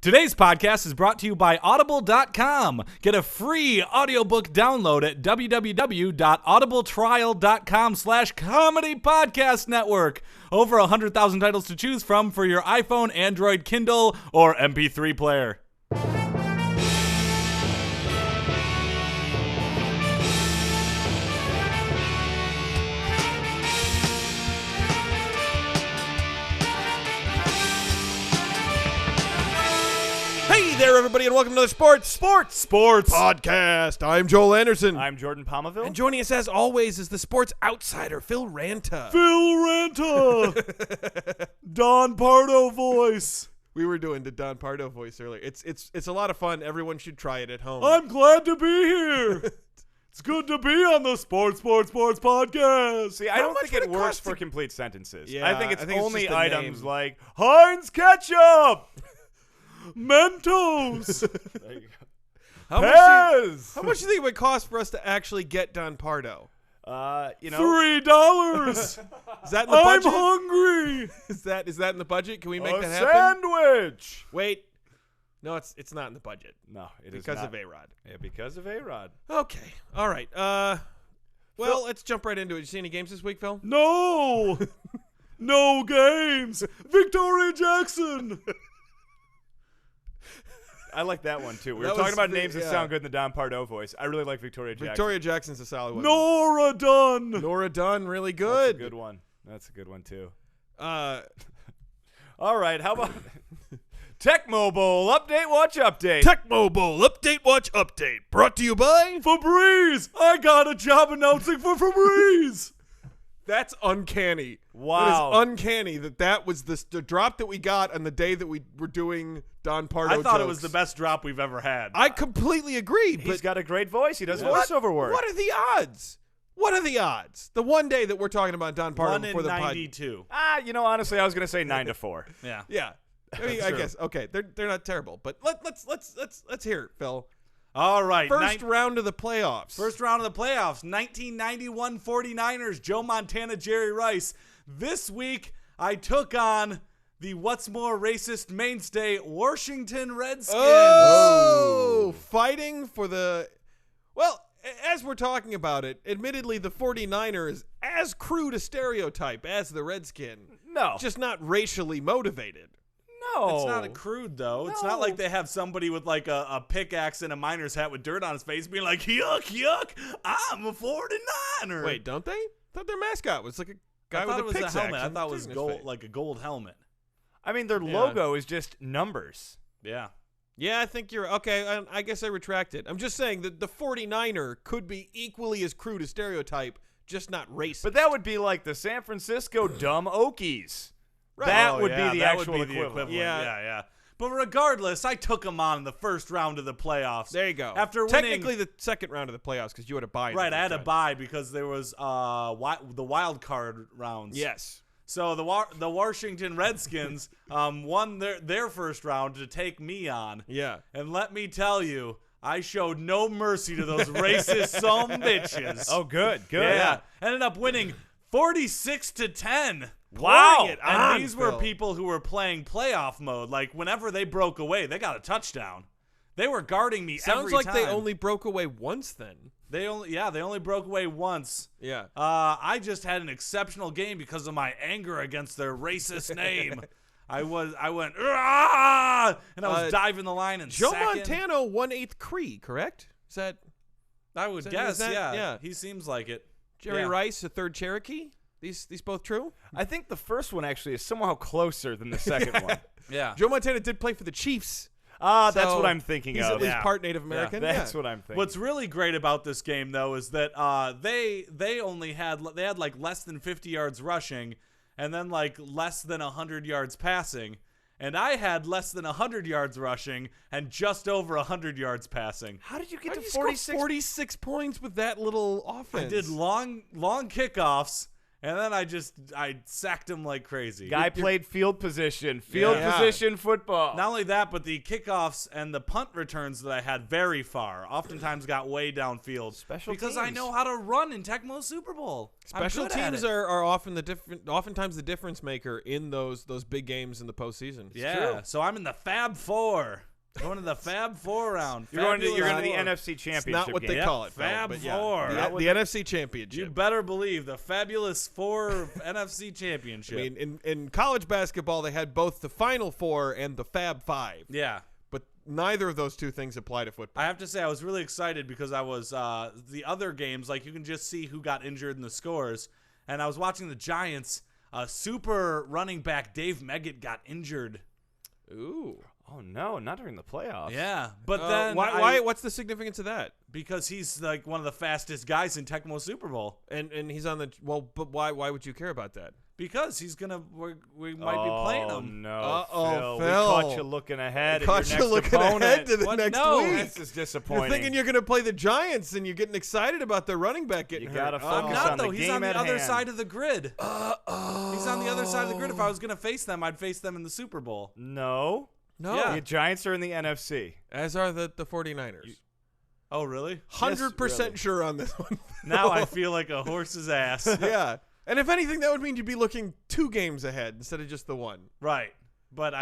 Today's podcast is brought to you by Audible.com. Get a free audiobook download at www.audibletrial.com/comedy podcast network. Over 100,000 titles to choose from for your iPhone, Android, Kindle, or MP3 player. Hey there, everybody, and welcome to the Sports Podcast. I'm Joel Anderson. I'm Jordan Pomaville. And joining us, as always, is the sports outsider, Phil Ranta. Don Pardo voice. We were doing the Don Pardo voice earlier. It's a lot of fun. Everyone should try it at home. I'm glad to be here. It's good to be on the Sports Podcast. See, I don't think it works for complete sentences. Yeah, I think it's only just a items name. like Heinz ketchup, Mentos. there you go. How Pez. much do you think it would cost for us to actually get Don Pardo? $3. Is that in the I'm budget? hungry. Is that in the budget? Can we make A that happen? sandwich. Wait. No, it's not in the budget. No, it is Because not. of A-Rod. Yeah, because of A-Rod. Okay. All right. Well, let's jump right into it. You see any games this week, Phil? No. No games. Victoria Jackson. I like that one too. We That were talking was about the- names that yeah. sound good in the Don Pardo voice. I really like Victoria Jackson. Victoria Jackson's a solid one. Nora Dunn. Nora Dunn, really That's good. a good one. That's a good one too. Uh, All right, how about Tech Mobile update? Watch update. Tech Mobile Update Watch Update, brought to you by. Febreze. I got a job announcing for Febreze. That's uncanny. Wow. That is uncanny that was the drop that we got on the day that we were doing Don Pardo I thought it jokes. was the best drop we've ever had. I completely agree, He's but got a great voice. He does what- voiceover work. What are the odds? What are the odds? The one day that we're talking about Don Pardo 1 before in the pod. 92. Honestly, I was going to say 9-4. Yeah. Yeah. I mean, I true. guess okay, they're not terrible, but let's hear it, Phil. All right. First round of the playoffs. First round of the playoffs, 1991 49ers, Joe Montana, Jerry Rice. This week, I took on the what's more racist mainstay, Washington Redskins. Oh, fighting for the, well, as we're talking about it, admittedly, the 49ers, as crude a stereotype as the Redskin, No. just not racially motivated. No. It's not a crude, though. It's not like they have somebody with like a pickaxe and a miner's hat with dirt on his face being like, yuck, yuck, I'm a 49er. Wait, don't they? I thought their mascot was like a guy I with thought a it was pickaxe a helmet. I and thought it dirt was in his gold, face. like a gold helmet. I mean, their Yeah. logo is just numbers. Yeah. Yeah, I think you're okay. I guess I retract it. I'm just saying that the 49er could be equally as crude a stereotype, just not racist. But that would be like the San Francisco Dumb Okies. Right. That Oh, would yeah, be the that actual would be the equivalent. Yeah. Yeah. But regardless, I took them on in the first round of the playoffs. there you go. After winning, technically the second round of the playoffs because you had a bye. in the right, I first had a round. bye because there was the wild card rounds. Yes. So the Washington Redskins won their first round to take me on. Yeah. And let me tell you, I showed no mercy to those racist some bitches. Oh, good. Yeah. Ended up winning 46-10. Wow. Pouring it on, And these were Phil. people who were playing playoff mode. Like, whenever they broke away, they got a touchdown. They were guarding me Sounds every like time. they only broke away once then. They only broke away once. Yeah. I just had an exceptional game because of my anger against their racist name. I went, "Rah!" and I was diving the line and Joe sacking. Montana 1/8 Cree, correct? Is that I would Is guess, that- yeah. yeah. He seems like it. Jerry Yeah. Rice, a third Cherokee? These both true? I think the first one actually is somehow closer than the second one. Yeah. Joe Montana did play for the Chiefs. That's So what I'm thinking He's of. at least Yeah. part Native American. That's Yeah. what I'm thinking. What's really great about this game, though, is that they only had like less than 50 yards rushing, and then like less than 100 yards passing, and I had less than 100 yards rushing and just over 100 yards passing. How did you get How to did you score 46? 46 points with that little offense? I did long kickoffs, And then I sacked him like crazy. Guy played field position Yeah. position football. Not only that, but the kickoffs and the punt returns that I had very far, oftentimes got way downfield. Special because I teams. know how to run in Tecmo Super Bowl. I'm Special good at teams it. are oftentimes the difference maker in those big games in the postseason. It's Yeah, true. so I'm in the Fab Four. Going to the Fab Four round. You're going to the Fabulous NFC It's Championship not what game. they Yep, call it. Fab Phil, but Four. The, Not the NFC Championship. You better believe the Fabulous Four NFC Championship. I mean, in college basketball, they had both the Final Four and the Fab Five, yeah. but neither of those two things apply to football. I have to say I was really excited because I was the other games, like you can just see who got injured in the scores. And I was watching the Giants. Super running back Dave Meggett got injured. Ooh. Oh no, not during the playoffs. Yeah, but then Why? What's the significance of that? because he's like one of the fastest guys in Tecmo Super Bowl. And he's on the but why would you care about that? Because he's gonna we might be playing Oh him. no, Uh-oh, Phil. We Phil. caught you looking ahead. Caught at your you next looking opponent. ahead to the What? next No. week. This is disappointing. You're thinking you're going to play the Giants, and you're getting excited about their running back getting You hurt. gotta I'm focus not on the though. He's game on the at other hand. side of the grid. He's on the other side of the grid. If I was gonna face them, I'd face them in the Super Bowl. No. No, Yeah. The Giants are in the NFC. as are the 49ers. Oh really? 100% really. sure on this one. Now I feel like a horse's ass. Yeah. And if anything, that would mean you'd be looking 2 games ahead instead of just the one. Right. But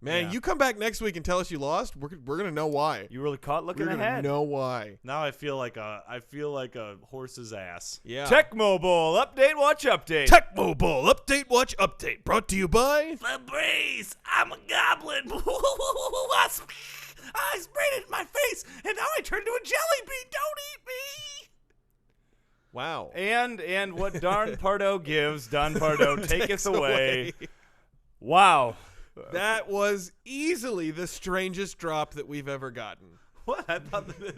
Man, Yeah. you come back next week and tell us you lost, we're going to know why. You really caught looking We're going to ahead. know why. now I feel like a horse's ass. Yeah. Tecmo Bowl update. Watch update. Tecmo Bowl update, watch update. Brought to you by Febreze, I'm a goblin. I sprayed it in my face, and now I turned to a jelly bean. Don't eat me. Wow. and what Don Pardo gives, Don Pardo taketh Takes away. Wow. That was easily the strangest drop that we've ever gotten. What? I thought that.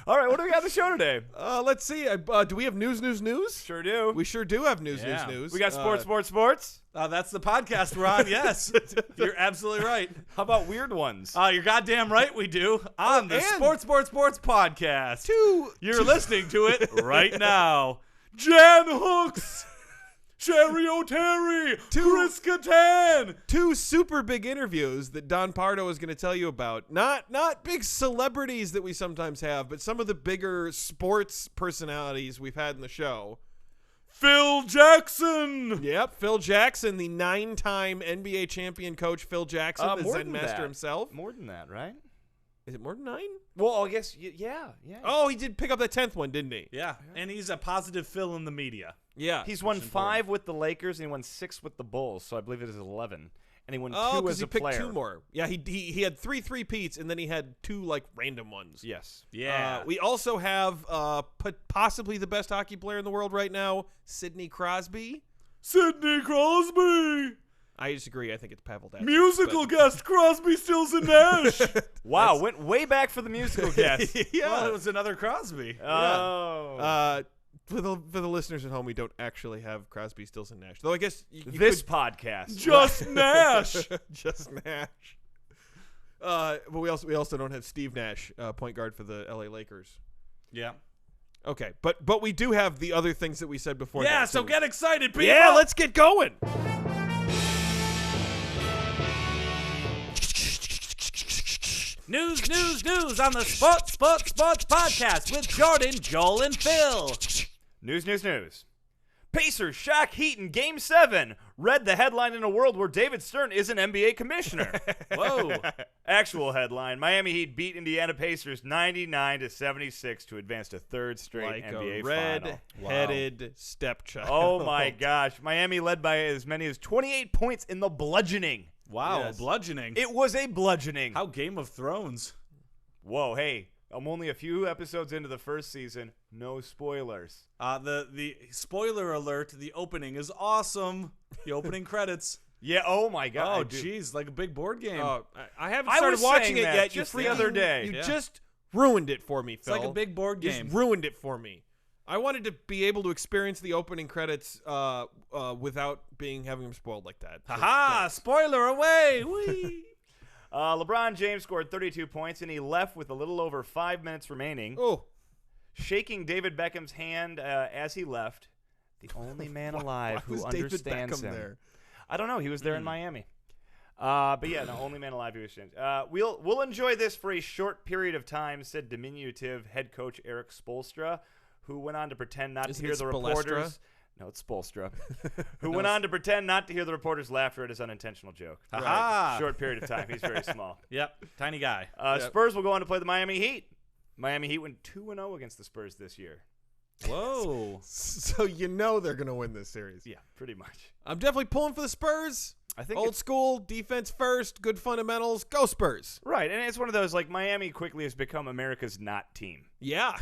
All right, what do we got on the show today? Let's see. Do we have news? Sure do. We sure do have news. Yeah. News. We got sports. That's the podcast we're on. Yes, you're absolutely right. How about weird ones? You're goddamn right. We do on the and- Sports podcast. Two. You're listening to it right now. Jan Hooks, Sherry O'Terry, Chris Kattan. 2 super big interviews that Don Pardo is going to tell you about. Not big celebrities that we sometimes have, but some of the bigger sports personalities we've had in the show. Phil Jackson. Yep, Phil Jackson, the 9-time NBA champion coach Phil Jackson, the More Zen than master that. himself. More than that, right? Is it more than 9? Well, I guess, yeah. Oh, he did pick up that 10th one, didn't he? Yeah, and he's a positive Phil in the media. Yeah. He's won 5 with the Lakers, and he won 6 with the Bulls, so I believe it is 11. And he won 2 because as he a picked player. 2 more. Yeah, he had 3 3-peats, and then he had 2 like random ones. Yes. Yeah. We also have possibly the best hockey player in the world right now, Sidney Crosby. Sidney Crosby. I disagree. I think it's Pavel Datsyuk. Musical guest Crosby, Stills, and Nash. Wow, went way back for the musical guest. Yeah. Well, it was another Crosby. Oh. For the listeners at home, we don't actually have Crosby, Stills, and Nash. Though I guess you this could podcast. Just Nash. just Nash. But we also don't have Steve Nash, point guard for the LA Lakers. Yeah. Okay, but we do have the other things that we said before. Yeah, that, so get excited, people. yeah, let's get going. News on the Sports podcast with Jordan, Joel, and Phil. News. Pacers shock Heat in Game 7. Read the headline in a world where David Stern is an NBA commissioner. Whoa. Actual headline: Miami Heat beat Indiana Pacers 99-76 to advance to third straight Like NBA a final. red-headed stepchild. Oh my gosh! Miami led by as many as 28 points in the bludgeoning. Wow, Yes. bludgeoning. It was a bludgeoning. How Game of Thrones. Whoa, hey, I'm only a few episodes into the first season. No spoilers. The spoiler alert, the opening is awesome. The opening credits. Yeah, oh my god. Oh, dude. jeez, like a big board game. I haven't I started was watching saying it that yet. just You the other freaking- day. You Yeah. just ruined it for me, it's Phil. like a big board You game. just ruined it for me. I wanted to be able to experience the opening credits without having them spoiled like that. So, Haha, spoiler away. Whee. LeBron James scored 32 points, and he left with a little over 5 minutes remaining. Oh, shaking David Beckham's hand as he left. The only man alive who understands him. There? I don't know. He was there in Miami. But yeah, the only man alive who understands. We'll enjoy this for a short period of time, said diminutive head coach Eric Spoelstra, who went on to pretend not to hear the reporters. No, it's Spoelstra. Who went on to pretend not to hear the reporters' laughter at his unintentional joke. Aha! Short period of time. He's very small. Yep, tiny guy. Spurs will go on to play the Miami Heat. Miami Heat went 2-0 against the Spurs this year. Whoa. So you know they're going to win this series. Yeah, pretty much. I'm definitely pulling for the Spurs. I think Old school, defense first, good fundamentals, go Spurs. Right, and it's one of those, like, Miami quickly has become America's not team. Yeah.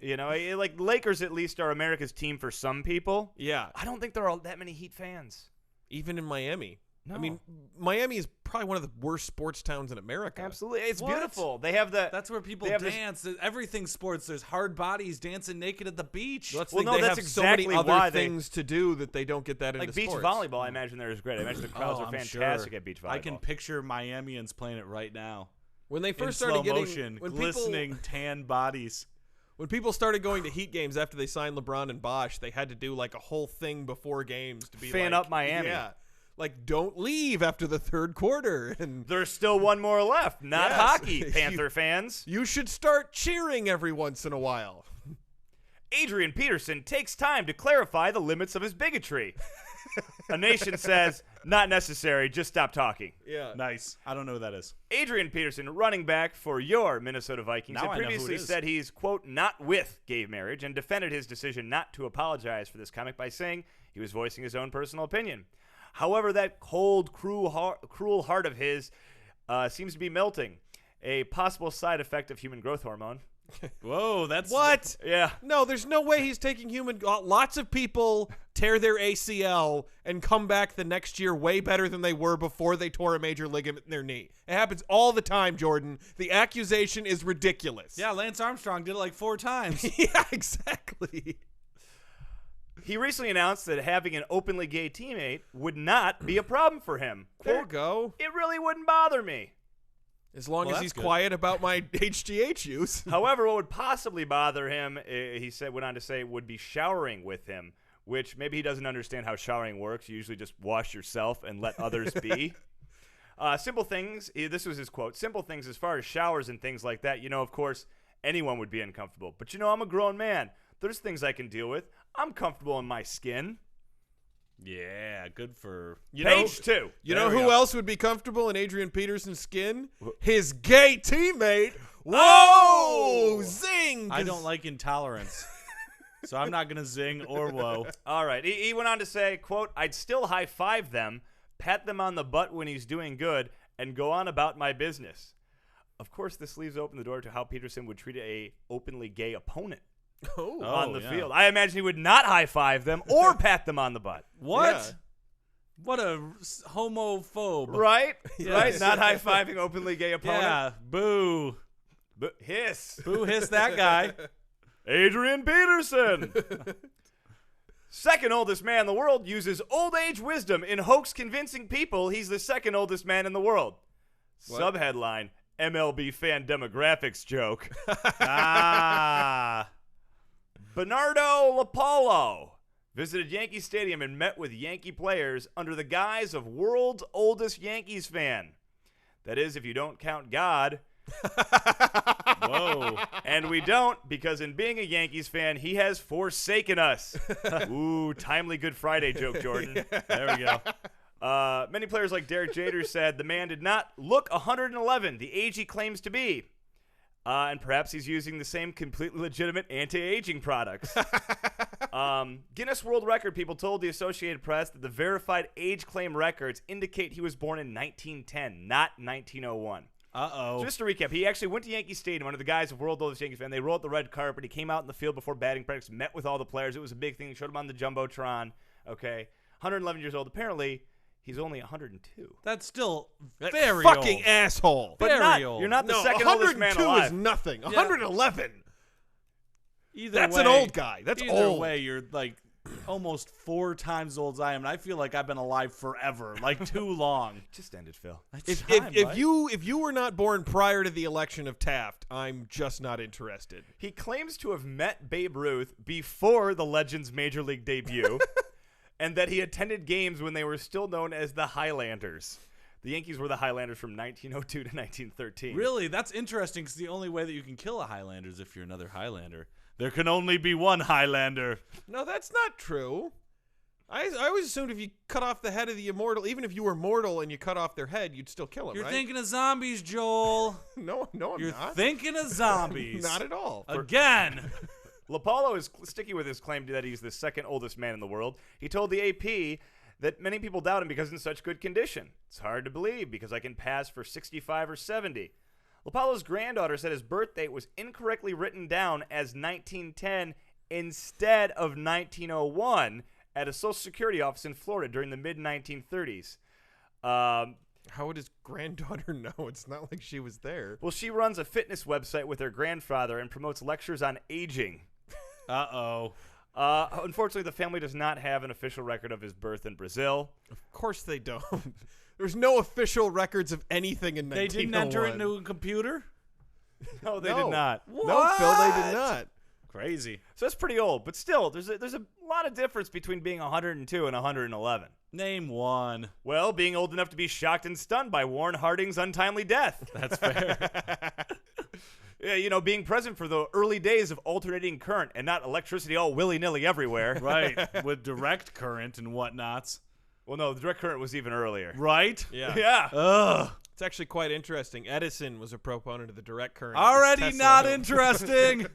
You know, like, Lakers at least are America's team for some people. Yeah. I don't think there are that many Heat fans. Even in Miami. No. I mean, Miami is probably one of the worst sports towns in America. Absolutely. It's What? beautiful. They have the... That's where people they have dance. Everything's sports. There's hard bodies dancing naked at the beach. Let's Well, think no, they that's have so many exactly other why they- things to do that they don't get that like into beach sports. volleyball, I imagine there is great. I imagine the crowds are I'm fantastic sure. at beach volleyball. I can picture Miamians playing it right now. When they In first slow started getting motion, when glistening tan bodies. when people started going to Heat games after they signed LeBron and Bosh, they had to do like a whole thing before games to be Fan like, up Miami. Yeah. Like, don't leave after the third quarter. And There's still one more left. Not Yes. hockey, Panther fans. you should start cheering every once in a while. Adrian Peterson takes time to clarify the limits of his bigotry. A Nation says, not necessary, just stop talking. Yeah. Nice. I don't know who that is. Adrian Peterson, running back for your Minnesota Vikings, Now had I know who it previously is. said he's, quote, not with gay marriage and defended his decision not to apologize for this comment by saying he was voicing his own personal opinion. However, that cold, cruel heart of his seems to be melting, a possible side effect of human growth hormone. Whoa, that's What? Yeah. No, there's no way he's taking human. Lots of people tear their ACL and come back the next year way better than they were before they tore a major ligament in their knee. It happens all the time, Jordan. The accusation is ridiculous. Yeah, Lance Armstrong did it like 4 times. Yeah, exactly. He recently announced that having an openly gay teammate would not be a problem for him. There you go. It really wouldn't bother me. As long Well, as that's he's good. quiet about my HGH use. However, what would possibly bother him, went on to say, would be showering with him, which maybe he doesn't understand how showering works. You usually just wash yourself and let others be. Simple things, this was his quote, simple things as far as showers and things like that, of course, anyone would be uncomfortable. But, I'm a grown man. There's things I can deal with. I'm comfortable in my skin. Yeah, good for Page 2. You There know we who go. else would be comfortable in Adrian Peterson's skin? His gay teammate. Whoa! Zing! I don't like intolerance. So I'm not going to zing or whoa. All right. He went on to say, quote, I'd still high-five them, pat them on the butt when he's doing good, and go on about my business. Of course, this leaves open the door to how Peterson would treat a openly gay opponent on the yeah. field. I imagine he would not high-five them or pat them on the butt. What? Yeah. What a homophobe. Right? Yes. Right? Not high-fiving openly gay opponent. Yeah, boo. But hiss. Boo hiss that guy. Adrian Peterson. Second oldest man in the world uses old age wisdom in hoax convincing people he's the second oldest man in the world. What? Subheadline, MLB fan demographics joke. Ah. Bernardo Lapallo visited Yankee Stadium and met with Yankee players under the guise of world's oldest Yankees fan. That is, if you don't count God. Whoa. And we don't, because in being a Yankees fan, he has forsaken us. Ooh, timely Good Friday joke, Jordan. There we go. Many players like Derek Jeter said the man did not look 111, the age he claims to be. And perhaps he's using the same completely legitimate anti-aging products. Guinness World Record people told the Associated Press that the verified age claim records indicate he was born in 1910, not 1901. Uh-oh. Just to recap, he actually went to Yankee Stadium under the guise of world's oldest Yankees fan. They rolled the red carpet. He came out in the field before batting practice, met with all the players. It was a big thing. He showed him on the Jumbotron. Okay. 111 years old. Apparently, he's only 102. That's still That very fucking old. asshole. But Very old. you're not the No, second oldest 102 man alive. is nothing. 111. Either That's way, an old guy. That's either old. way, you're like almost 4 times as old as I am, and I feel like I've been alive forever, like too long. Just ended, Phil. It's time, If bud. you were not born prior to the election of Taft, I'm just not interested. He claims to have met Babe Ruth before the Legends' Major League debut, and that he attended games when they were still known as the Highlanders. The Yankees were the Highlanders from 1902 to 1913. Really? That's interesting, because the only way that you can kill a Highlander is if you're another Highlander. There can only be one Highlander. No, that's not true. I always assumed if you cut off the head of the immortal, even if you were mortal and you cut off their head, you'd still kill him, You're right? thinking of zombies, Joel. No, I'm You're not. thinking of zombies. Not at all. Again. Lopalo is sticking with his claim that he's the second oldest man in the world. He told the AP that many people doubt him because he's in such good condition. It's hard to believe because I can pass for 65 or 70. Lopalo's granddaughter said his birth date was incorrectly written down as 1910 instead of 1901 at a Social Security office in Florida during the mid-1930s. How would his granddaughter know? It's not like she was there. Well, she runs a fitness website with her grandfather and promotes lectures on aging. Uh-oh. Unfortunately, the family does not have an official record of his birth in Brazil. Of course they don't. There's no official records of anything in 1901. They didn't enter it into a computer? No, they did not. No, Phil, they did not. Crazy. So that's pretty old, but still, there's a lot of difference between being 102 and 111. Name one. Well, being old enough to be shocked and stunned by Warren Harding's untimely death. That's fair. Yeah, being present for the early days of alternating current and not electricity all willy-nilly everywhere. Right. With direct current and whatnots. Well, no, the direct current was even earlier. Right? Yeah. Yeah. Ugh. It's actually quite interesting. Edison was a proponent of the direct current. Already Tesla not don't. interesting.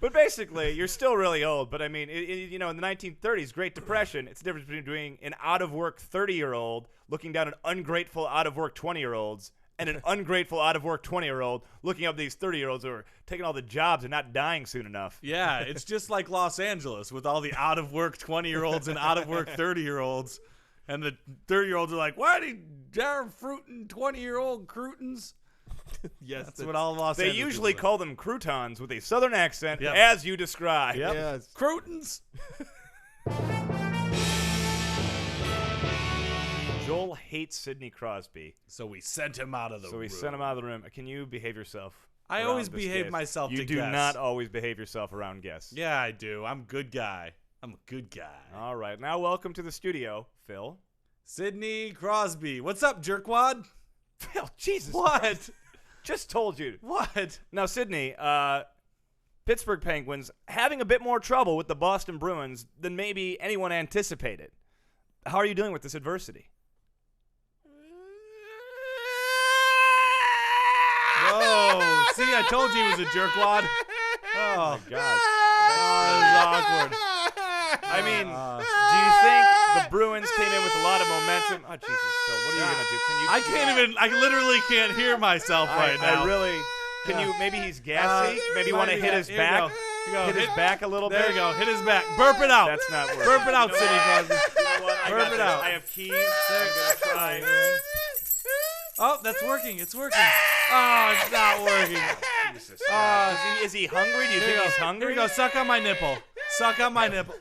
But basically, you're still really old. But I mean, in the 1930s, Great Depression, it's the difference between doing an out-of-work 30-year-old looking down at ungrateful out-of-work 20-year-olds and an ungrateful out-of-work 20-year-old looking up these 30-year-olds who are taking all the jobs and not dying soon enough. Yeah, it's just like Los Angeles with all the out-of-work 20-year-olds and out-of-work 30-year-olds. And the 30-year-olds are like, why are they fruiting 20-year-old croutons? Yes, That's what all Los They Angeles usually people call them croutons with a southern accent, Yep. as you described. Yep. Yes. Croutons. Joel hates Sidney Crosby, So we sent him out of the so room. we sent him out of the room. Can you behave yourself? I around always this behave guest? myself You to do guests. not always behave yourself around guests. Yeah, I do. I'm a good guy. I'm a good guy. All right. Now, welcome to the studio, Phil. Sidney Crosby. What's up, jerkwad? Phil, Jesus. What? Just told you. What? Now, Sidney, Pittsburgh Penguins having a bit more trouble with the Boston Bruins than maybe anyone anticipated. How are you dealing with this adversity? Oh, see, I told you he was a jerkwad. Oh, God. that was awkward. I mean, do you think the Bruins came in with a lot of momentum? Oh, Jesus, Phil, what are you going to do? I literally can't hear myself right now. I really, can you, maybe he's gassy? Maybe you want to hit his Here back? you go. Hit his back a little bit? There you go. Hit his back. Burp it out. That's not working. Burp it out, You know Sidney what? Crosby. You know what? I Burp got it this. out. I have keys. I'm going to try. Oh, that's working. It's working. Oh, it's not working. Jesus. Is he hungry? Do you think he's hungry? Here we go. Suck on my nipple. Suck on my nipple.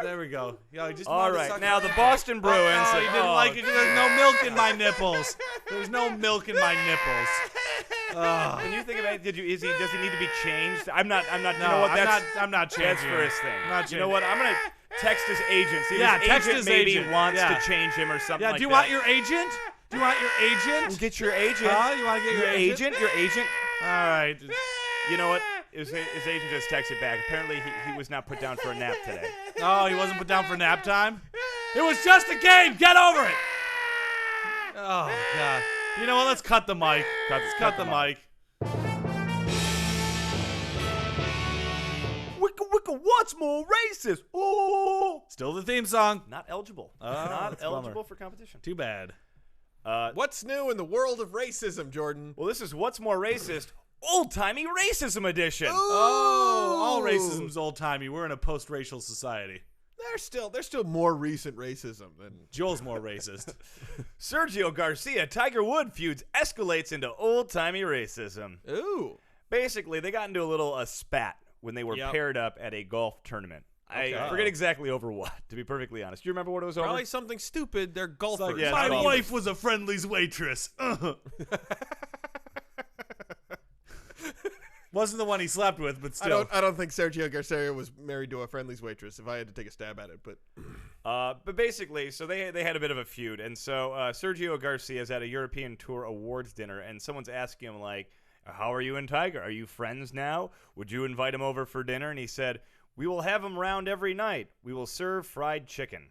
There we go. Yo, just All wanted to right. suck Now, on the my- Boston Bruins. Oh, he didn't like it because there's no milk in my nipples. There's no milk in my nipples. Oh. When you think about it, does he need to be changed? I'm not. No, you know what? I'm not changing. That's for his thing. I'm not You know changing. what? I'm gonna text his agent. See if Yeah, his text agent his maybe agent. wants Yeah. to change him or something. Yeah, like do you that. want your agent? Do you want your agent? Get your agent. You want to get your agent? Your agent. All right. You know what? His agent just texted back. Apparently, he was not put down for a nap today. Oh, he wasn't put down for nap time? It was just a game. Get over it. Oh, God. You know what? Let's cut the mic. Let's cut the mic. Wicca, what's more racist? Oh, Still the theme song. not eligible. Oh, not that's a bummer. eligible for competition. Too bad. What's new in the world of racism, Jordan? Well, this is what's more racist. Old-timey racism edition. Oh, all racism's old-timey. We're in a post-racial society. There's still more recent racism than Joel's more racist. Sergio Garcia, Tiger Woods feuds escalates into old-timey racism. ooh. Basically, they got into a little spat when they were Yep. paired up at a golf tournament. I forget exactly over what, to be perfectly honest. Do you remember what it was over? Probably something stupid. They're golfers. Like, Yeah, my it's wife was a friendly's waitress. Wasn't the one he slept with, but still. I don't think Sergio Garcia was married to a friendly's waitress. If I had to take a stab at it, But basically, so they had a bit of a feud, and so Sergio Garcia is at a European Tour awards dinner, and someone's asking him like, "How are you and Tiger? Are you friends now? Would you invite him over for dinner?" And he said, "We will have him round every night. We will serve fried chicken."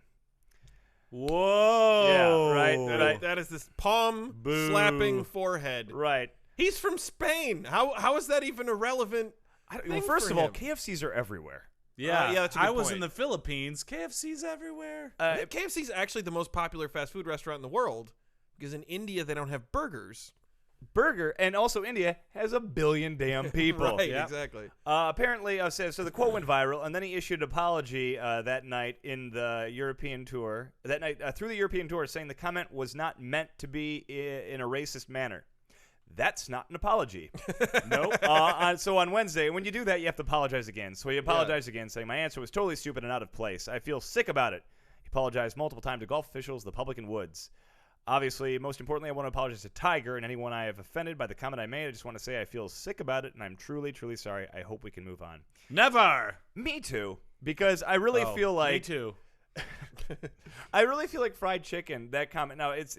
Whoa. Yeah, right. that is this palm slapping forehead. Right. He's from Spain. How is that even a relevant? Well, first of all, KFCs are everywhere. Yeah, yeah, that's a good I was point. in the Philippines. KFC's everywhere. KFC is actually the most popular fast food restaurant in the world because in India they don't have burgers. And also India has 1 billion damn people. Right, Yeah. exactly. Apparently, so the quote went viral, and then he issued an apology that night in the European tour. That night, through the European tour, saying the comment was not meant to be in a racist manner. That's not an apology. Nope. So on Wednesday, when you do that, you have to apologize again. So he apologized again, saying, "My answer was totally stupid and out of place. I feel sick about it." He apologized multiple times to golf officials, the public, and Woods. Obviously, most importantly, I want to apologize to Tiger and anyone I have offended by the comment I made. I just want to say I feel sick about it, and I'm truly, truly sorry. I hope we can move on. Never. Me too, because I really feel like Me too. I really feel like fried chicken. That comment. Now it's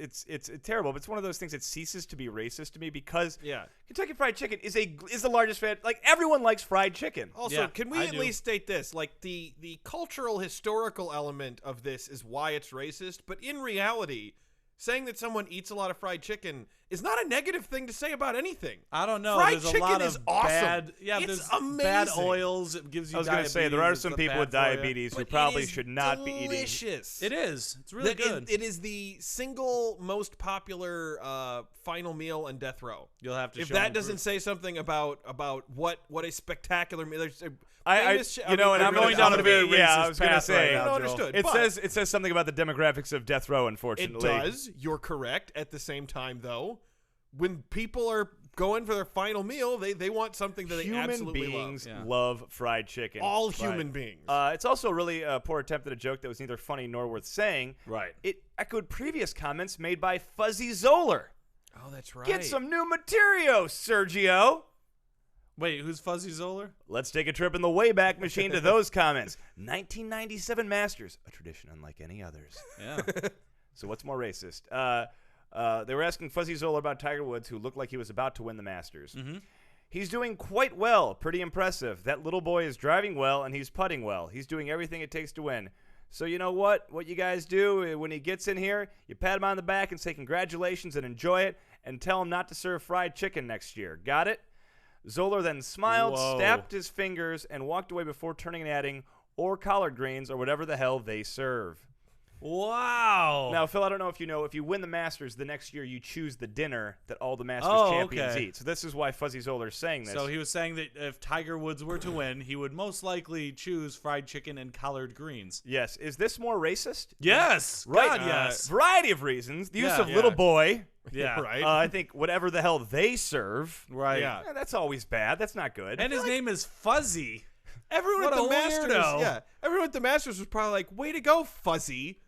terrible, but it's one of those things that ceases to be racist to me because Kentucky Fried Chicken is the largest fan. Like everyone likes fried chicken. Also, Yeah, can we I at do. least state this? Like the cultural historical element of this is why it's racist, but in reality, saying that someone eats a lot of fried chicken is not a negative thing to say about anything. I don't know. Fried There's a chicken lot is of awesome. bad. Yeah, It's there's amazing. bad oils. It gives you. I was going to say there are some people with diabetes who But probably it is should not be eating. delicious. It is. It's really good. It is the single most popular final meal on death row. You'll have to. If show that me doesn't proof. say something about what a spectacular meal. There's a I famous you know, and I'm going down a very racist I was going to path say. right now, Joel. understood. It but says something about the demographics of death row. it Unfortunately, does. You're correct. At the same time, though, when people are going for their final meal, they want something that they Human absolutely beings Yeah. love fried chicken. love. All human beings. It's also a really poor attempt at a joke that was neither funny nor worth saying. Right. It echoed previous comments made by Fuzzy Zoller. Oh, that's right. Get some new material, Sergio. Wait, who's Fuzzy Zoller? Let's take a trip in the Wayback Machine to those comments. 1997 Masters, a tradition unlike any others. Yeah. So what's more racist? They were asking Fuzzy Zoller about Tiger Woods, who looked like he was about to win the Masters. Mm-hmm. He's doing quite well, pretty impressive. That little boy is driving well, and he's putting well. He's doing everything it takes to win. So you know what? What you guys do when he gets in here, you pat him on the back and say congratulations and enjoy it, and tell him not to serve fried chicken next year. Got it? Zoller then smiled, Whoa. snapped his fingers, and walked away before turning and adding, or collard greens, or whatever the hell they serve. Wow. Now, Phil, I don't know if you know, if you win the Masters, the next year you choose the dinner that all the Masters Oh, champions okay. eat. So this is why Fuzzy Zoller is saying this. So he was saying that if Tiger Woods were to win, he would most likely choose fried chicken and collard greens. Yes. Is this more racist? Yes. Right. God, yes. Variety of reasons. The use Yeah. of little boy. Yeah. right. I think whatever the hell they serve. Right. Yeah. That's always bad. That's not good. And his name is Fuzzy. Everyone What at the a Masters, weirdo. everyone at the Masters was probably like, "Way to go, Fuzzy."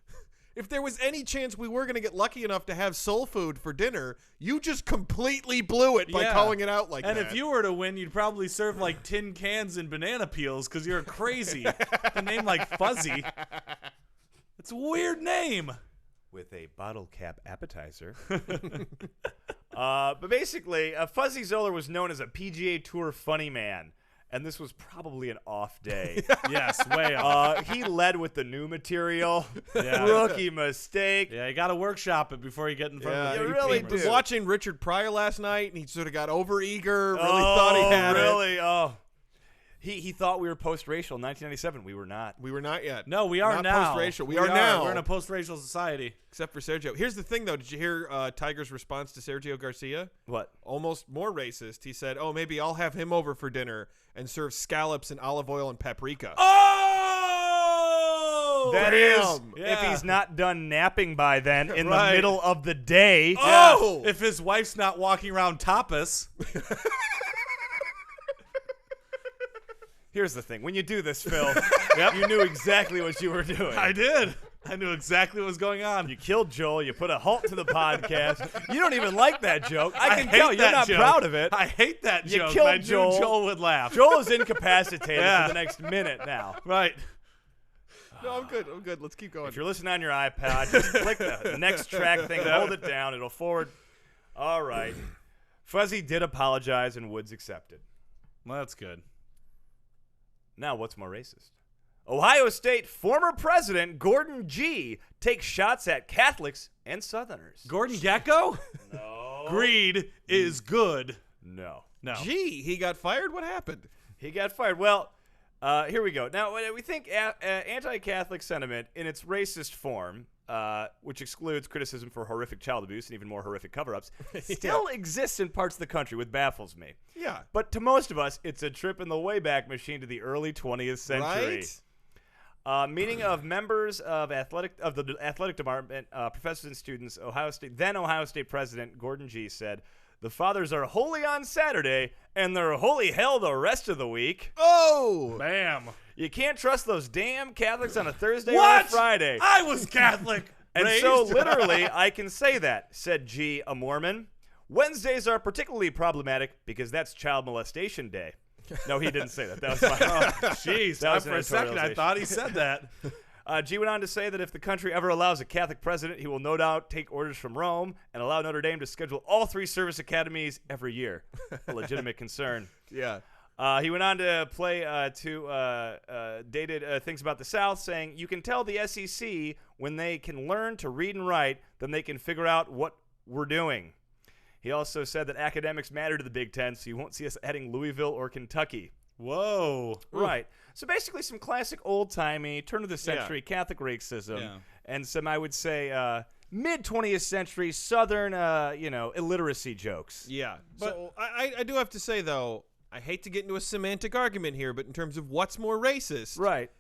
If there was any chance we were going to get lucky enough to have soul food for dinner, you just completely blew it by Yeah. calling it out like And that. if you were to win, you'd probably serve like tin cans and banana peels because you're crazy. A name like Fuzzy. It's a weird name. With a bottle cap appetizer. But basically, Fuzzy Zoller was known as a PGA Tour funny man. And this was probably an off day. Yes, way off. He led with the new material. Yeah. Rookie mistake. Yeah, you got to workshop it before you get in front of you the really cameras. do. was watching Richard Pryor last night, and he sort of got overeager, really thought he had it. really? Oh. He thought we were post-racial in 1997. We were not. We were not yet. No, we are Not now. post-racial. We are now. We're in a post-racial society. Except for Sergio. Here's the thing, though. Did you hear Tiger's response to Sergio Garcia? What? Almost more racist. He said, "Oh, maybe I'll have him over for dinner and serve scallops and olive oil and paprika." Oh! That is, Damn. if he's not done napping by then in Right. the middle of the day. Oh! If his wife's not walking around topless. Here's the thing. When you do this, Phil, you knew exactly what you were doing. I did. I knew exactly what was going on. You killed Joel. You put a halt to the podcast. You don't even like that joke. I can hate tell you're that not joke. proud of it. I hate that You joke. killed I knew Joel. Joel would laugh. Joel is incapacitated Yeah. for the next minute now. Right. No, I'm good. I'm good. Let's keep going. If you're listening on your iPod, just click the next track thing, hold it down, it'll forward. All right. Fuzzy did apologize, and Woods accepted. Well, that's good. Now, what's more racist? Ohio State former president Gordon G. takes shots at Catholics and Southerners. Gordon Gekko? No. Greed is good. No. No. Gee, he got fired? What happened? He got fired. Well, here we go. Now, we think anti-Catholic sentiment in its racist form, which excludes criticism for horrific child abuse and even more horrific cover-ups, still exists in parts of the country, which baffles me. Yeah. But to most of us, it's a trip in the Wayback Machine to the early 20th century. Right? Meeting of members of the athletic department, professors and students, then Ohio State President Gordon G. said, "The fathers are holy on Saturday, and they're holy hell the rest of the week. Oh! Bam. You can't trust those damn Catholics on a Thursday What? or a Friday." I was Catholic. And raised. so literally, I can say that, said G, a Mormon. Wednesdays are particularly problematic because that's child molestation day. No, he didn't say that. That was my Jeez. That was For a an second, I editorialization. thought he said that. G went on to say that if the country ever allows a Catholic president, he will no doubt take orders from Rome and allow Notre Dame to schedule all 3 service academies every year. A legitimate concern. Yeah. He went on to play dated things about the South, saying, "You can tell the SEC when they can learn to read and write, then they can figure out what we're doing." He also said that academics matter to the Big Ten, so you won't see us adding Louisville or Kentucky. Whoa. Right. So basically some classic old-timey, turn-of-the-century Catholic racism and some, I would say, mid-20th century Southern, illiteracy jokes. Yeah. But so, I do have to say, though, I hate to get into a semantic argument here, but in terms of what's more racist, Right.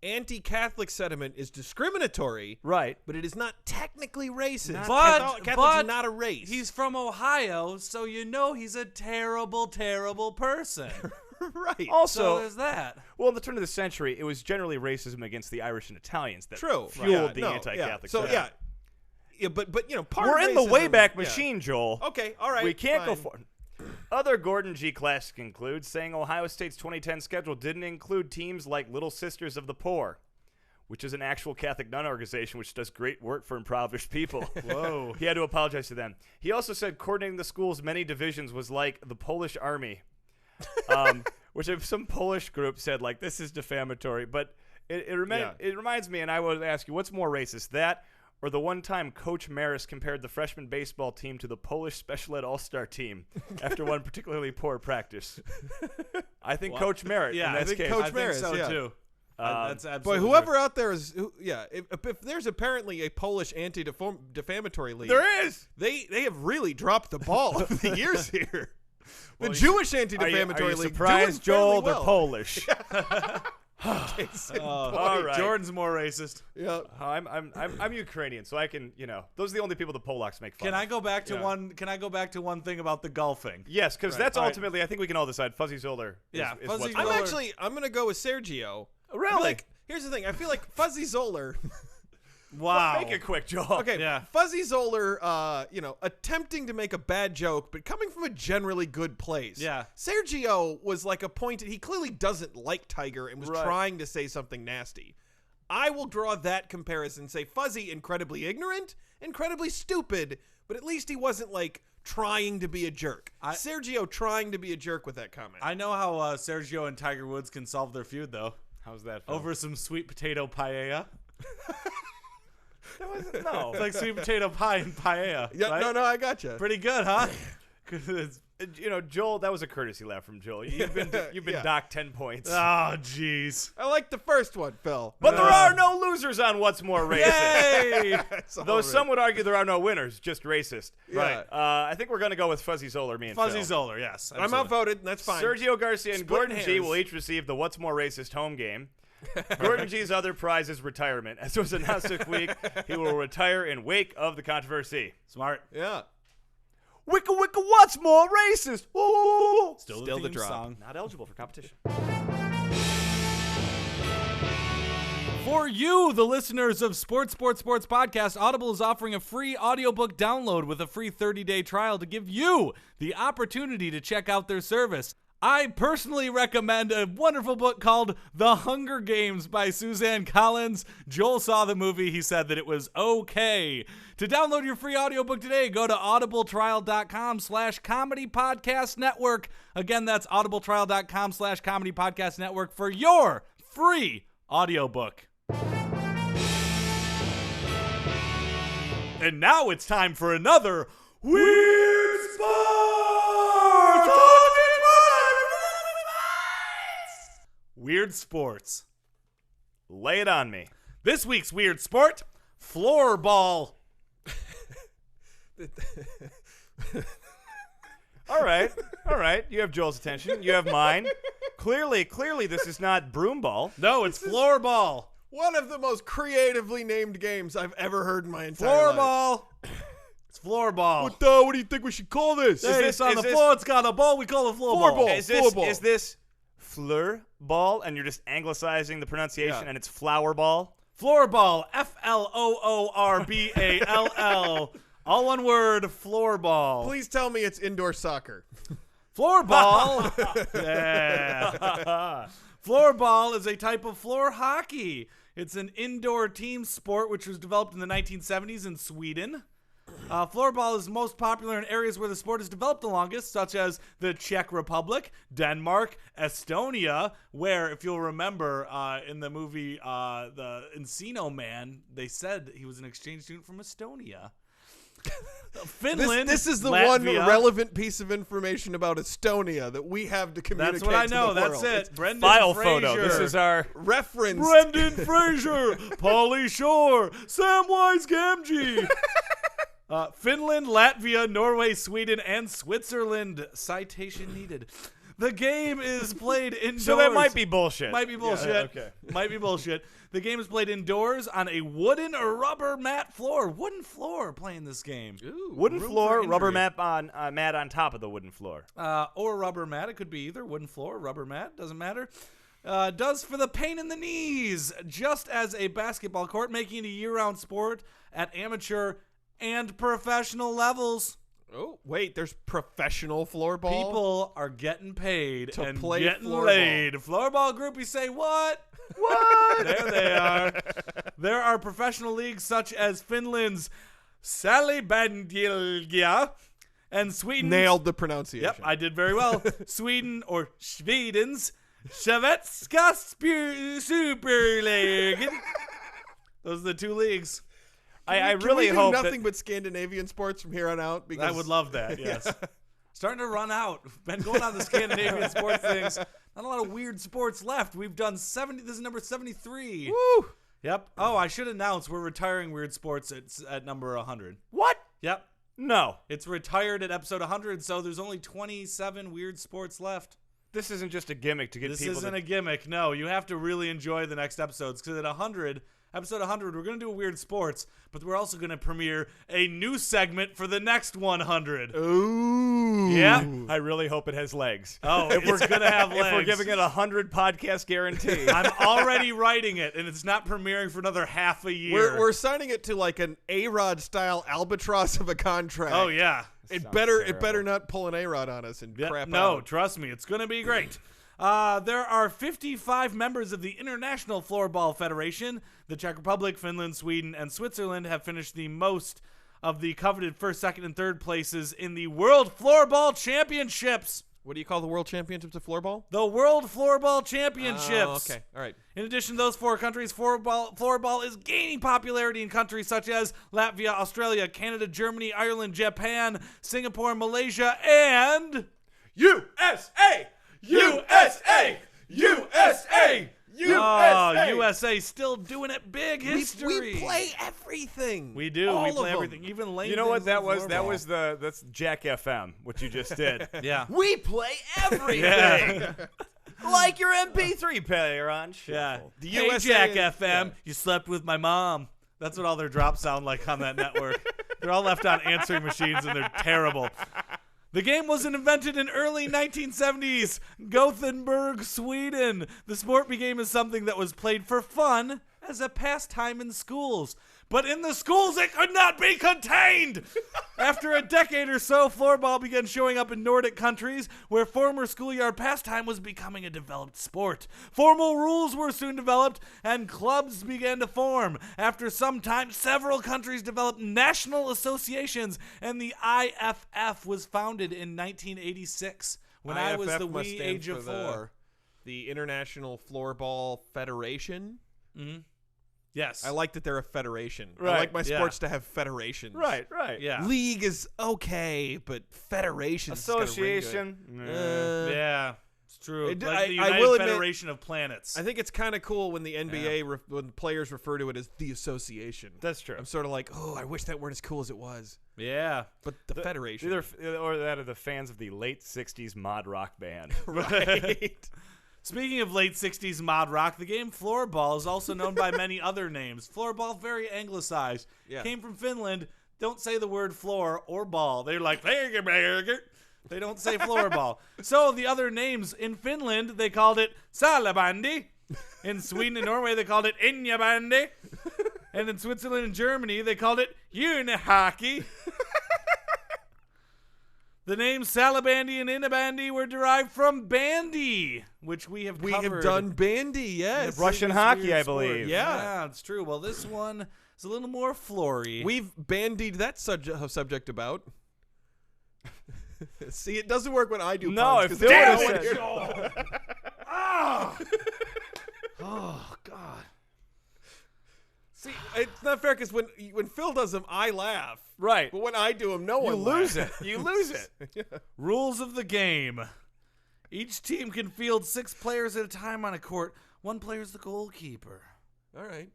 anti-Catholic sentiment is discriminatory, Right. but it is not technically racist. Catholics but are not a race. He's from Ohio, so you know he's a terrible, terrible person. right. Also, So there's that. well, in the turn of the century, it was generally racism against the Irish and Italians that True. fueled the No, anti-Catholic So, sentiment. yeah, but part We're of in the racism- Wayback yeah. Machine, Joel. Okay, all right. We can't go fine. for it. Other Gordon G. classics include saying Ohio State's 2010 schedule didn't include teams like Little Sisters of the Poor, which is an actual Catholic nun organization which does great work for impoverished people. Whoa. He had to apologize to them. He also said coordinating the school's many divisions was like the Polish army, which some Polish group said, like, this is defamatory. But it reminds me, and I would ask you, what's more racist, that or the one time Coach Maris compared the freshman baseball team to the Polish special ed all-star team after one particularly poor practice? I think Coach Maris Yeah, in I this think case. Coach Maris, so yeah. too. That's Boy, absolutely whoever out there is, if there's apparently a Polish anti-defamatory league, There is. they have really dropped the ball over the years here. Well, The Jewish Are anti-defamatory you league surprised, doing Joel? fairly They're well. Polish. All right. Jordan's more racist. Yeah. I'm Ukrainian, so I can, those are the only people the Polacks make fun Can of. I go back to one? Can I go back to one thing about the golfing? Yes, because that's All right. ultimately, I think we can all decide. Fuzzy Zoller. Yeah, is Fuzzy what's Zoller. I'm gonna go with Sergio. Really? I feel like, here's the thing. I feel like Fuzzy Zoller. Wow. Make it quick, Joel. Okay, Yeah. Fuzzy Zoller, attempting to make a bad joke, but coming from a generally good place. Yeah. Sergio was like he clearly doesn't like Tiger and was Right. trying to say something nasty. I will draw that comparison, say Fuzzy incredibly ignorant, incredibly stupid, but at least he wasn't like trying to be a jerk. Sergio trying to be a jerk with that comment. I know how Sergio and Tiger Woods can solve their feud, though. How's that? Phil? Over some sweet potato paella. No. It's like sweet potato pie and paella. yeah, right? no, I gotcha. Pretty good, huh? 'Cause it's- Joel, that was a courtesy laugh from Joel. You've been Yeah. docked 10 points. oh, jeez. I like the first one, Phil. But there are no losers on What's More Racist. Yay! Though some would argue there are no winners, just racist. Right. I think we're going to go with Fuzzy Zoller, me and Fuzzy Phil. Zoller, yes. I'm absolutely. outvoted, and that's fine. Sergio Garcia and Splitting Gordon G hairs. will each receive the What's More Racist home game. Gordon G's other prize is retirement. As was announced this week, he will retire in wake of the controversy. Smart. Yeah. Wicka wicka, what's more racist? Ooh. Still the theme drop. song. Not eligible for competition. For you, the listeners of Sports Podcast, Audible is offering a free audiobook download with a free 30-day trial to give you the opportunity to check out their service. I personally recommend a wonderful book called The Hunger Games by Suzanne Collins. Joel saw the movie. He said that it was okay. To download your free audiobook today, go to audibletrial.com/comedy podcast network. Again, that's audibletrial.com/comedy podcast network for your free audiobook. And now it's time for another Weird Sports! Weird Sports. Lay it on me. This week's Weird Sport, Floorball. All right. You have Joel's attention. You have mine. Clearly, this is not broomball. No, it's Floorball. One of the most creatively named games I've ever heard in my entire life. Floorball. It's Floorball. What do you think we should call this? Hey, it's on the floor. It's got a ball. We call it Floorball. Is this Floorball, and you're just anglicizing the pronunciation, and it's flower ball? Floorball. Floorball. All one word, Floorball. Please tell me it's indoor soccer. Floorball. Yeah. Floorball is a type of floor hockey. It's an indoor team sport which was developed in the 1970s in Sweden. Floorball is most popular in areas where the sport is developed the longest, such as the Czech Republic, Denmark, Estonia, where, if you'll remember, in the movie The Encino Man, they said he was an exchange student from Estonia. Finland. This is the Latvia. one relevant piece of information about Estonia that we have to communicate. That's what I know. To the That's world. it. Brendan File Fraser. photo. This is our Reference. Brendan Fraser, Pauly Shore, Samwise Gamgee. Finland, Latvia, Norway, Sweden, and Switzerland. Citation needed. The game is played indoors. So that might be bullshit. Might be bullshit. Yeah, okay. Might be bullshit. The game is played indoors on a wooden or rubber mat floor. Wooden floor playing this game. Ooh, Wooden room floor, for rubber injury. mat on top of the wooden floor. Or rubber mat. It could be either wooden floor, rubber mat. Doesn't matter. Does for the pain in the knees. Just as a basketball court, making it a year-round sport at amateur and professional levels. Oh, wait, there's professional floorball? People are getting paid To and play getting floorball. laid. Floorball groupies say, what? What? There they are. There are professional leagues such as Finland's Salibandilja and Sweden's... Nailed the pronunciation. Yep, I did very well. Sweden's Svenska Super League. Those are the two leagues. I Can really we do hope nothing but Scandinavian sports from here on out. Because I would love that, yes. Starting to run out. Been going on the Scandinavian sports things. Not a lot of weird sports left. We've done 70. This is number 73. Woo! Yep. Oh, I should announce we're retiring weird sports at number 100. What? Yep. No. It's retired at episode 100, so there's only 27 weird sports left. This isn't just a gimmick to get This people isn't to... a gimmick. No, you have to really enjoy the next episodes because at 100, episode 100, we're going to do weird sports, but we're also going to premiere a new segment for the next 100. Ooh. Yeah. I really hope it has legs. Oh, if we're going to have legs. If we're giving it 100 podcast guarantee. I'm already writing it, and it's not premiering for another half a year. We're signing it to like an A-Rod style albatross of a contract. Oh, yeah. It better not pull an A-Rod on us and crap No, out. trust me, it's going to be great. There are 55 members of the International Floorball Federation. The Czech Republic, Finland, Sweden, and Switzerland have finished the most of the coveted first, second, and third places in the World Floorball Championships. What do you call the World Championships of floorball? The World Floorball Championships. Oh, okay. All right. In addition to those four countries, floorball is gaining popularity in countries such as Latvia, Australia, Canada, Germany, Ireland, Japan, Singapore, Malaysia, and... USA! USA! USA! Oh, USA still doing it big. History. We play everything. We do. All We of play them. everything. Even lane. You know what things that with was? That floorball. was that's Jack FM, what you just did. Yeah. We play everything. Yeah. Like your MP3 player on shuffle. Yeah. The Hey, USA Jack is- FM, yeah. you slept with my mom. That's what all their drops sound like on that network. They're all left on answering machines, and they're terrible. The game was invented in early 1970s, Gothenburg, Sweden. The sport became as something that was played for fun as a pastime in schools. But in the schools, it could not be contained. After a decade or so, floorball began showing up in Nordic countries where former schoolyard pastime was becoming a developed sport. Formal rules were soon developed and clubs began to form. After some time, several countries developed national associations, and the IFF was founded in 1986 when I was the must wee stand age of for 4. The International Floorball Federation. Mm-hmm. Yes. I like that they're a federation. I Right, like my yeah. sports to have federations. Right. Yeah. League is okay, but federation Association. Yeah. It's true. It- Like I- the I United will admit- Federation of Planets. I think it's kind of cool when the NBA, when players refer to it as the association. That's true. I'm sort of like, oh, I wish that weren't as cool as it was. Yeah. But the federation. Or that are the fans of the late 60s mod rock band. Right. Speaking of late 60s mod rock, the game floorball is also known by many other names. Floorball, very anglicized. Yeah. Came from Finland. Don't say the word floor or ball. They're like, they don't say floorball. So the other names, in Finland, they called it salabandi. In Sweden and Norway, they called it injabandi. And in Switzerland and Germany, they called it unihockey. The names Salabandi and Inabandi were derived from bandy, which we have We covered. have done bandy, yes. Russian This hockey, weird I sport. believe. Yeah. It's true. Well, this one is a little more floory. We've bandied that subject about. See, it doesn't work when I do No, puns, if 'cause Phil they would've don't said- want to- Oh, God. See, it's not fair because when Phil does them, I laugh. Right. But when I do them, no You one lose it. laughs. You lose it. Rules of the game. Each team can field 6 players at a time on a court. One player is the goalkeeper. All right.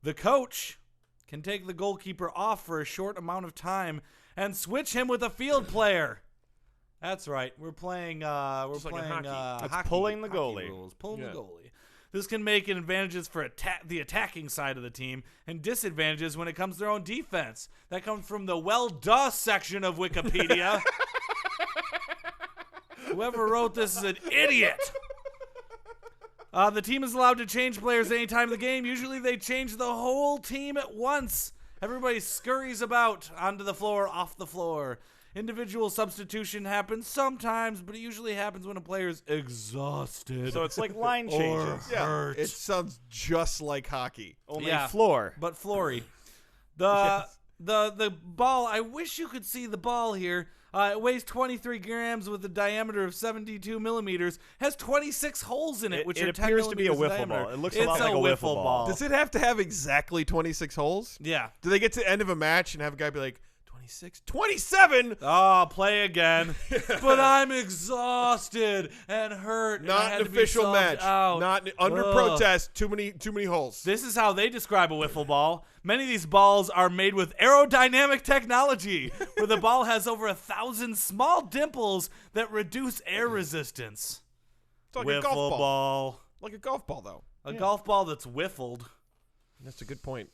The coach can take the goalkeeper off for a short amount of time and switch him with a field player. That's right. We're playing. We're Just like in playing. hockey. It's hockey, pulling the hockey goalie. rules. Pulling Yeah. the goalie. This can make advantages for the attacking side of the team and disadvantages when it comes to their own defense. That comes from the well duh section of Wikipedia. Whoever wrote this is an idiot. The team is allowed to change players any time in the game. Usually they change the whole team at once. Everybody scurries about onto the floor, off the floor. Individual substitution happens sometimes, but it usually happens when a player is exhausted. So it's like line or changes. hurt. It sounds just like hockey. Only Yeah. floor. But Flory. The ball, I wish you could see the ball here. It weighs 23 grams with a diameter of 72 millimeters. Has 26 holes in it, which It are 10 appears to be a millimeters wiffle in diameter. ball. It looks It's a lot like a wiffle ball. Does it have to have exactly 26 holes? Yeah. Do they get to the end of a match and have a guy be like, 26? 27? Oh, play again. But I'm exhausted and hurt. and I Not had an to be official subbed match. out. Not under Ugh. protest. Too many holes. This is how they describe a wiffle ball. Many of these balls are made with aerodynamic technology, where the ball has over 1,000 small dimples that reduce air resistance. It's like Wiffle a golf ball. ball. Like a golf ball, though. A golf ball that's wiffled. That's a good point.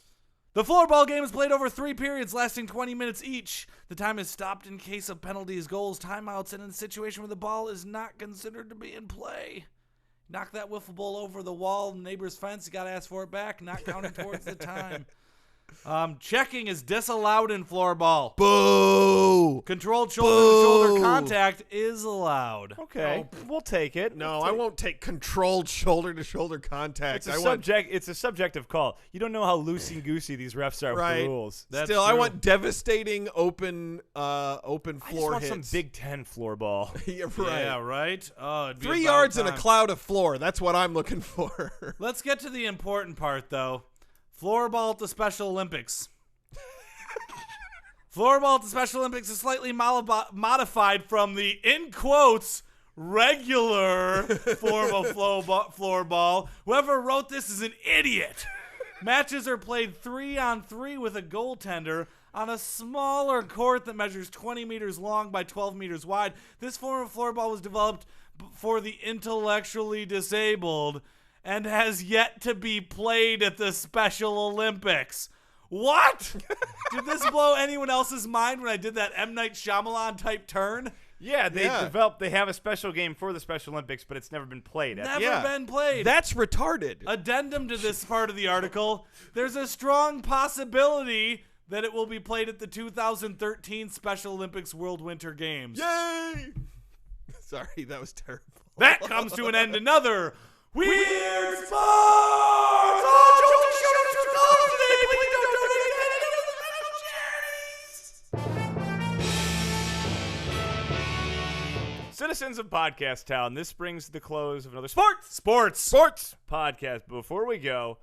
The floorball game is played over 3 periods lasting 20 minutes each. The time is stopped in case of penalties, goals, timeouts, and in a situation where the ball is not considered to be in play. Knock that wiffle ball over the wall, neighbor's fence, you got to ask for it back, not counting towards the time. Checking is disallowed in floorball. Boo! Controlled shoulder-to-shoulder contact is allowed. Okay, we'll take it. No, I won't take controlled shoulder-to-sholler contact. It's a subjective call. You don't know how loosey-goosey these refs are with Right. the rules. That's Still, I true. want devastating open I just floor want hits. some Big Ten floor ball. Yeah, right. Yeah, right? Oh, it'd be 3 about yards and a time. cloud of floor. That's what I'm looking for. Let's get to the important part, though. Floorball at the Special Olympics. Floorball at the Special Olympics is slightly modified from the, in quotes, regular form of floorball. Whoever wrote this is an idiot. Matches are played 3-on-3 with a goaltender on a smaller court that measures 20 meters long by 12 meters wide. This form of floorball was developed for the intellectually disabled and has yet to be played at the Special Olympics. What? Did this blow anyone else's mind when I did that M. Night Shyamalan type turn? Yeah, they have a special game for the Special Olympics, but it's never been played. Never been played. That's retarded. Addendum to this part of the article, there's a strong possibility that it will be played at the 2013 Special Olympics World Winter Games. Yay! Sorry, that was terrible. That comes to an end another Weird Sports! Citizens of Podcast Town, this brings to the close of another Sports podcast. Before we go,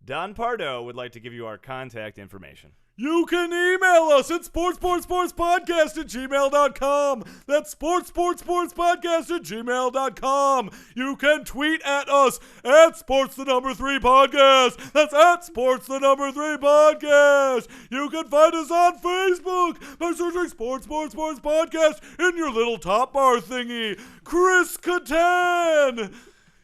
Don Pardo would like to give you our contact information. You can email us at sportspodcast@gmail.com. That's sportspodcast@gmail.com. You can tweet at us at sports3podcast. That's at sports3podcast. You can find us on Facebook by searching Sports Podcast in your little top bar thingy. Chris Kattan.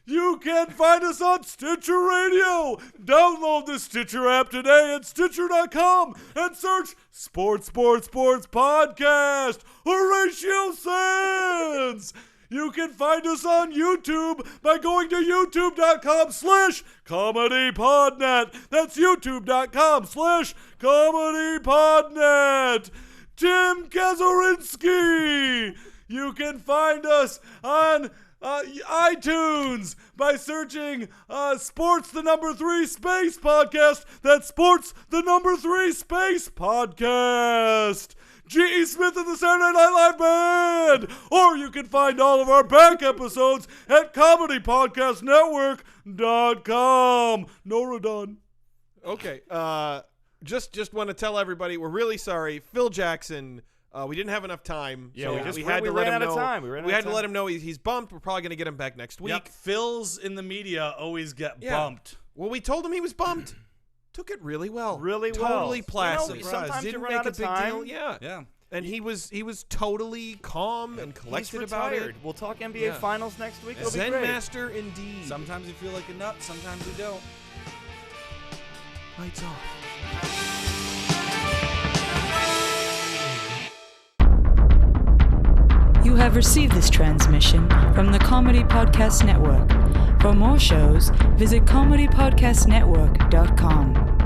You can find us on Stitcher Radio. Download the Stitcher app today at Stitcher.com and search Sports Podcast. Horatio Sands. You can find us on YouTube by going to youtube.com/comedypodnet. That's youtube.com/comedypodnet. Tim Kazurinsky. You can find us on iTunes by searching Sports 3 Space Podcast. That's Sports 3 Space Podcast. G.E. Smith and the Saturday Night Live Band. Or you can find all of our back episodes at comedypodcastnetwork.com. Nora done. Okay. Just want to tell everybody we're really sorry. Phil Jackson. We didn't have enough time. Yeah, so we had to ran let him out know. of time. We had to let him know he's bumped. We're probably going to get him back next week. Yep. Phils in the media always get bumped. Well, we told him he was bumped. Took it really well. Totally placid. You know, sometimes Didn't you run make out a of big time. deal. Yeah. Yeah. And he was totally calm and collected about it. We'll talk NBA Finals next week. It'll be Zen great. master indeed. Sometimes you feel like a nut, sometimes you don't. Lights off. You have received this transmission from the Comedy Podcast Network. For more shows, visit comedypodcastnetwork.com.